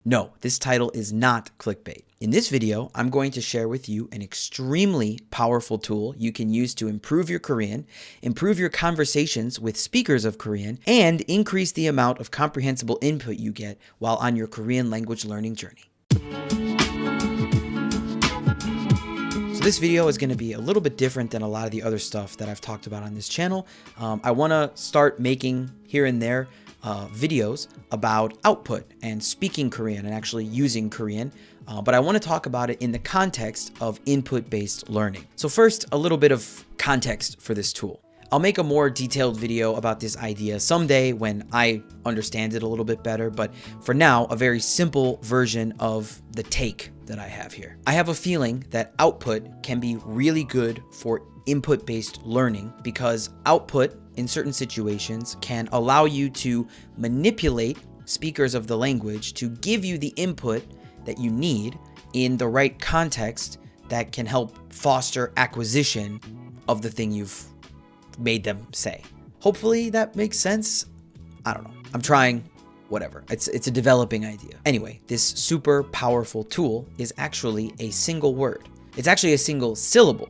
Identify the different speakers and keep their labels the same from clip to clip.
Speaker 1: No, this title is not clickbait. In this video, I'm going to share with you an extremely powerful tool you can use to improve your Korean, improve your conversations with speakers of Korean, and increase the amount of comprehensible input you get while on your Korean language learning journey. So this video is going to be a little bit different than a lot of the other stuff that I've talked about on this channel. I want to start making here and there videos about output and speaking Korean and actually using Korean, but I want to talk about it in the context of input-based learning. So first, a little bit of context for this tool. I'll make a more detailed video about this idea someday when I understand it a little bit better, but for now, a very simple version of the take that I have here. I have a feeling that output can be really good for input-based learning because output in certain situations can allow you to manipulate speakers of the language to give you the input that you need in the right context that can help foster acquisition of the thing you've made them say. Hopefully that makes sense. I don't know. I'm trying. Whatever. It's a developing idea. Anyway, this super powerful tool is actually a single word. It's actually a single syllable.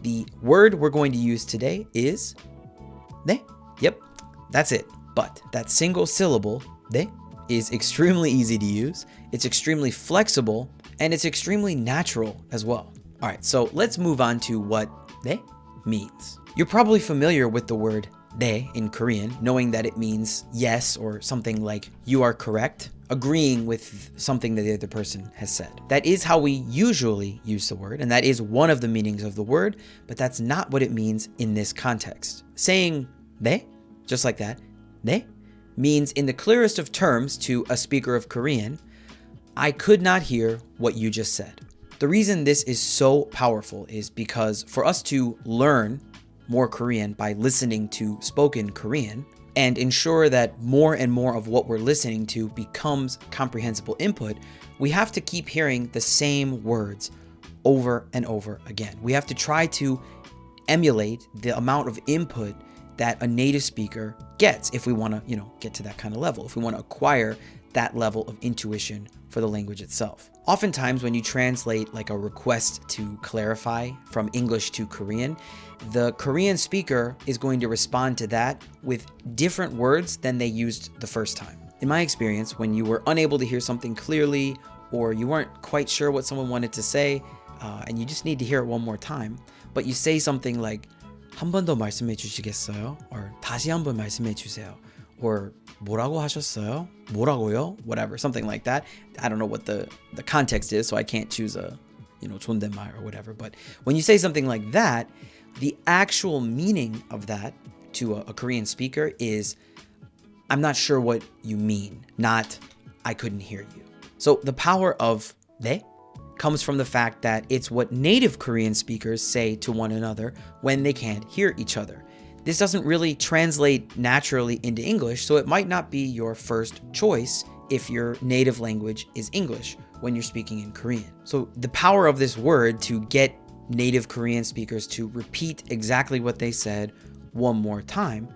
Speaker 1: The word we're going to use today is 네. Yep, that's it. But that single syllable, 네, is extremely easy to use. It's extremely flexible and it's extremely natural as well. All right, so let's move on to what 네 means. You're probably familiar with the word 네 in Korean, knowing that it means yes or something like you are correct, agreeing with something that the other person has said. That is how we usually use the word, and that is one of the meanings of the word, but that's not what it means in this context. Saying 네, just like that, 네, means in the clearest of terms to a speaker of Korean, I could not hear what you just said. The reason this is so powerful is because for us to learn more Korean by listening to spoken Korean and ensure that more and more of what we're listening to becomes comprehensible input, we have to keep hearing the same words over and over again. We have to try to emulate the amount of input that a native speaker gets if we want to, get to that kind of level, if we want to acquire that level of intuition for the language itself. Oftentimes when you translate like a request to clarify from English to Korean, the Korean speaker is going to respond to that with different words than they used the first time. In my experience, when you were unable to hear something clearly or you weren't quite sure what someone wanted to say and you just need to hear it one more time, but you say something like 한 번 더 말씀해 주시겠어요? Or 다시 한 번 말씀해 주세요. Or 뭐라고 하셨어요? 뭐라고요? Whatever, something like that. I don't know what the context is, so I can't choose a, 존댓말 or whatever. But when you say something like that, the actual meaning of that to a Korean speaker is, I'm not sure what you mean, not I couldn't hear you. So the power of 네 comes from the fact that it's what native Korean speakers say to one another when they can't hear each other. This doesn't really translate naturally into English, so it might not be your first choice if your native language is English when you're speaking in Korean. So the power of this word to get native Korean speakers to repeat exactly what they said one more time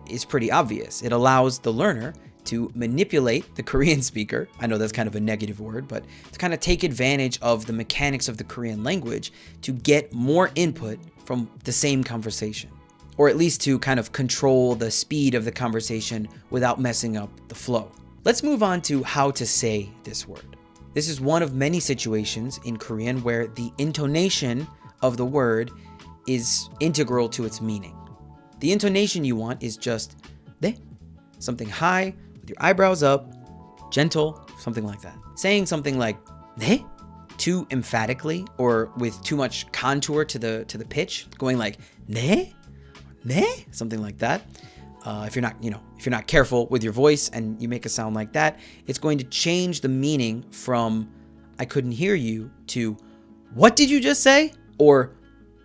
Speaker 1: is pretty obvious. It allows the learner to manipulate the Korean speaker. I know that's kind of a negative word, but to kind of take advantage of the mechanics of the Korean language to get more input from the same conversation, or at least to kind of control the speed of the conversation without messing up the flow. Let's move on to how to say this word. This is one of many situations in Korean where the intonation of the word is integral to its meaning. The intonation you want is just 네, something high, with your eyebrows up, gentle, something like that. Saying something like 네, too emphatically or with too much contour to the pitch, going like 네, 네, something like that. If you're not careful with your voice and you make a sound like that, it's going to change the meaning from I couldn't hear you to what did you just say? Or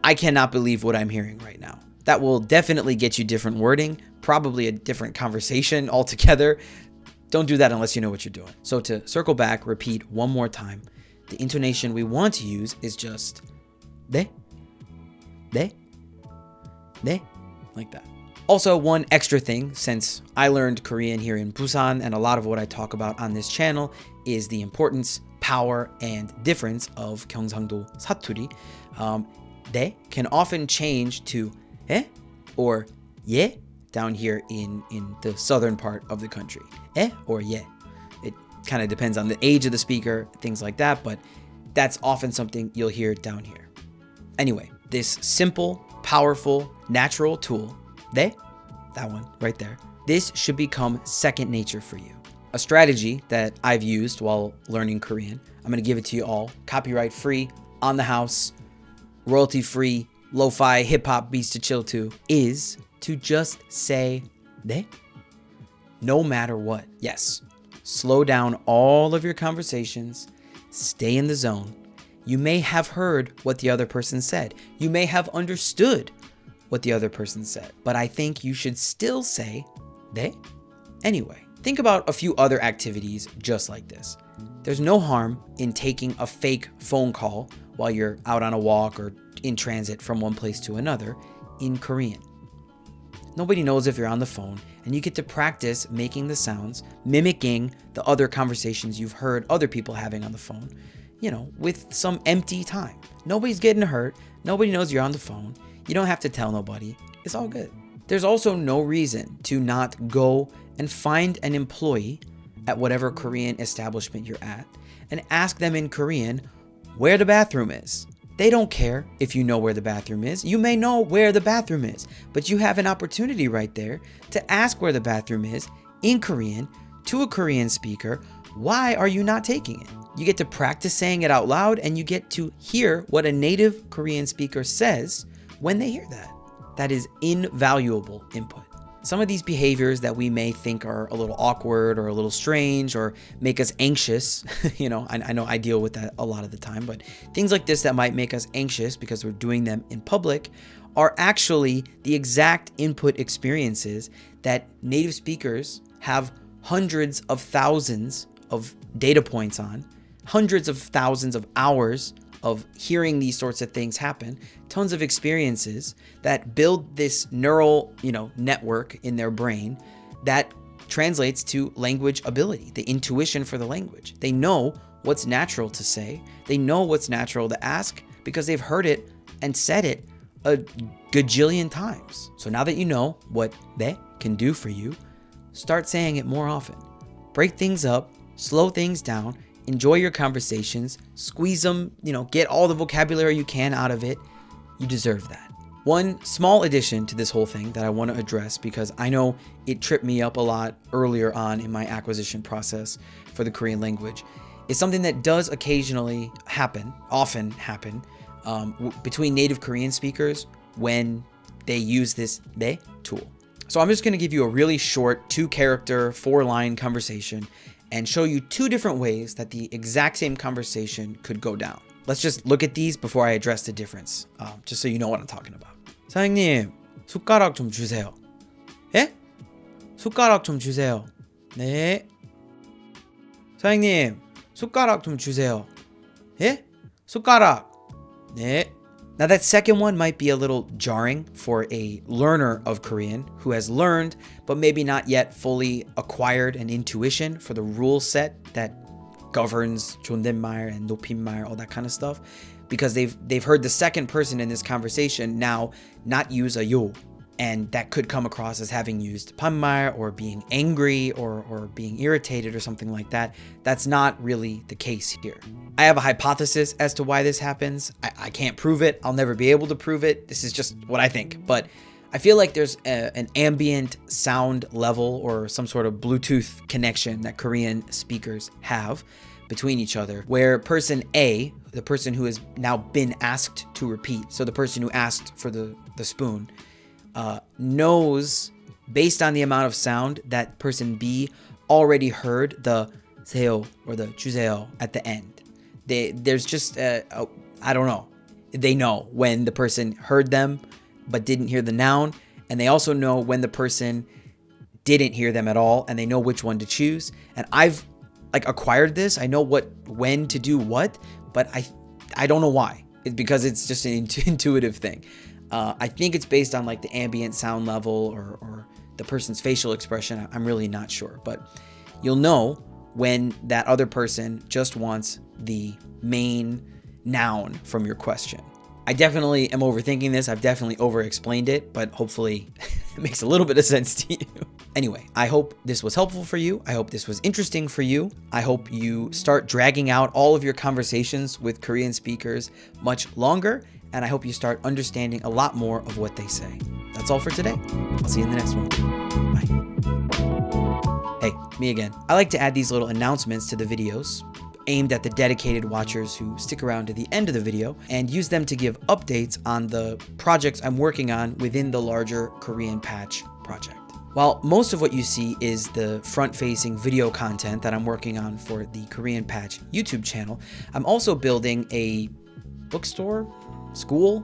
Speaker 1: I cannot believe what I'm hearing right now. That will definitely get you different wording, probably a different conversation altogether. Don't do that unless you know what you're doing. So to circle back, repeat one more time. The intonation we want to use is just 네, 네, 네, like that. Also, one extra thing, since I learned Korean here in Busan and a lot of what I talk about on this channel is the importance, power, and difference of 경상도 사투리. 네 can often change to 에 or 예 down here in the southern part of the country. 에 or 예. It kind of depends on the age of the speaker, things like that, but that's often something you'll hear down here. Anyway, this simple, powerful, natural tool, 네, that one right there, this should become second nature for you. A strategy that I've used while learning Korean, I'm going to give it to you all, copyright free, on the house, royalty free, lo-fi hip-hop beats to chill to, is to just say 네, no matter what. Yes, slow down all of your conversations, stay in the zone. You may have heard what the other person said. You may have understood what the other person said, but I think you should still say 네 anyway. Think about a few other activities just like this. There's no harm in taking a fake phone call while you're out on a walk or in transit from one place to another in Korean. Nobody knows if you're on the phone, and you get to practice making the sounds, mimicking the other conversations you've heard other people having on the phone, with some empty time. Nobody's getting hurt. Nobody knows you're on the phone. You don't have to tell nobody. It's all good. There's also no reason to not go and find an employee at whatever Korean establishment you're at and ask them in Korean where the bathroom is. They don't care if you know where the bathroom is. You may know where the bathroom is, but you have an opportunity right there to ask where the bathroom is in Korean to a Korean speaker. Why are you not taking it? You get to practice saying it out loud, and you get to hear what a native Korean speaker says when they hear that. That is invaluable input. Some of these behaviors that we may think are a little awkward or a little strange or make us anxious, I know I deal with that a lot of the time, but things like this that might make us anxious because we're doing them in public are actually the exact input experiences that native speakers have hundreds of thousands of data points on, hundreds of thousands of hours of hearing these sorts of things happen, tons of experiences that build this neural, network in their brain that translates to language ability, the intuition for the language. They know what's natural to say. They know what's natural to ask because they've heard it and said it a gajillion times. So now that you know what they can do for you, start saying it more often. Break things up, slow things down, enjoy your conversations, squeeze them, get all the vocabulary you can out of it. You deserve that. One small addition to this whole thing that I want to address, because I know it tripped me up a lot earlier on in my acquisition process for the Korean language, is something that does occasionally often happen between native Korean speakers when they use this 네 tool. So I'm just going to give you a really short 2-character, 4-line conversation and show you 2 different ways that the exact same conversation could go down. Let's just look at these before I address the difference, just so you know what I'm talking about. 사장님, 숟가락 좀 주세요. 예? 숟가락 좀 주세요. 네. 사장님, 숟가락 좀 주세요. 예? 숟가락. 네. Now that second one might be a little jarring for a learner of Korean who has learned but maybe not yet fully acquired an intuition for the rule set that governs 존댓말 and 높임말, all that kind of stuff, because they've heard the second person in this conversation now not use a yo, and that could come across as having used 반말 or being angry or being irritated or something like that. That's not really the case here. I have a hypothesis as to why this happens. I can't prove it. I'll never be able to prove it. This is just what I think. But I feel like there's an ambient sound level or some sort of Bluetooth connection that Korean speakers have between each other, where person A, the person who has now been asked to repeat, so the person who asked for the spoon, knows based on the amount of sound that person B already heard the 세요 or the 주세요 at the end. There's just, I don't know. They know when the person heard them but didn't hear the noun, and they also know when the person didn't hear them at all, and they know which one to choose. And I've acquired this. I know when to do what, but I don't know why. It's because it's just an intuitive thing. I think it's based on the ambient sound level or the person's facial expression. I'm really not sure, but you'll know when that other person just wants the main noun from your question. I definitely am overthinking this. I've definitely over-explained it, but hopefully it makes a little bit of sense to you. Anyway, I hope this was helpful for you. I hope this was interesting for you. I hope you start dragging out all of your conversations with Korean speakers much longer, and I hope you start understanding a lot more of what they say. That's all for today. I'll see you in the next one. Bye. Hey, me again. I like to add these little announcements to the videos aimed at the dedicated watchers who stick around to the end of the video and use them to give updates on the projects I'm working on within the larger Korean Patch project. While most of what you see is the front-facing video content that I'm working on for the Korean Patch YouTube channel, I'm also building a bookstore, school,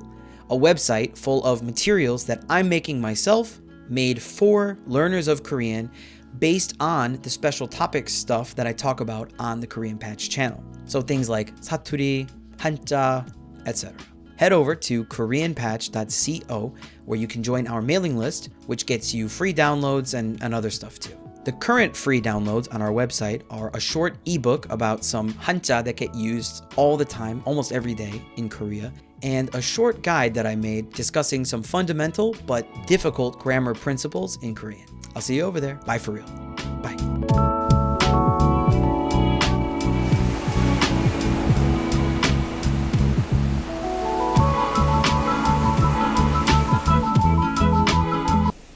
Speaker 1: a website full of materials that I'm making myself, made for learners of Korean, based on the special topics stuff that I talk about on the Korean Patch channel. So things like 사투리, 한자, etc. Head over to koreanpatch.co where you can join our mailing list, which gets you free downloads and other stuff too. The current free downloads on our website are a short ebook about some 한자 that get used all the time, almost every day in Korea, and a short guide that I made discussing some fundamental but difficult grammar principles in Korean. I'll see you over there. Bye for real.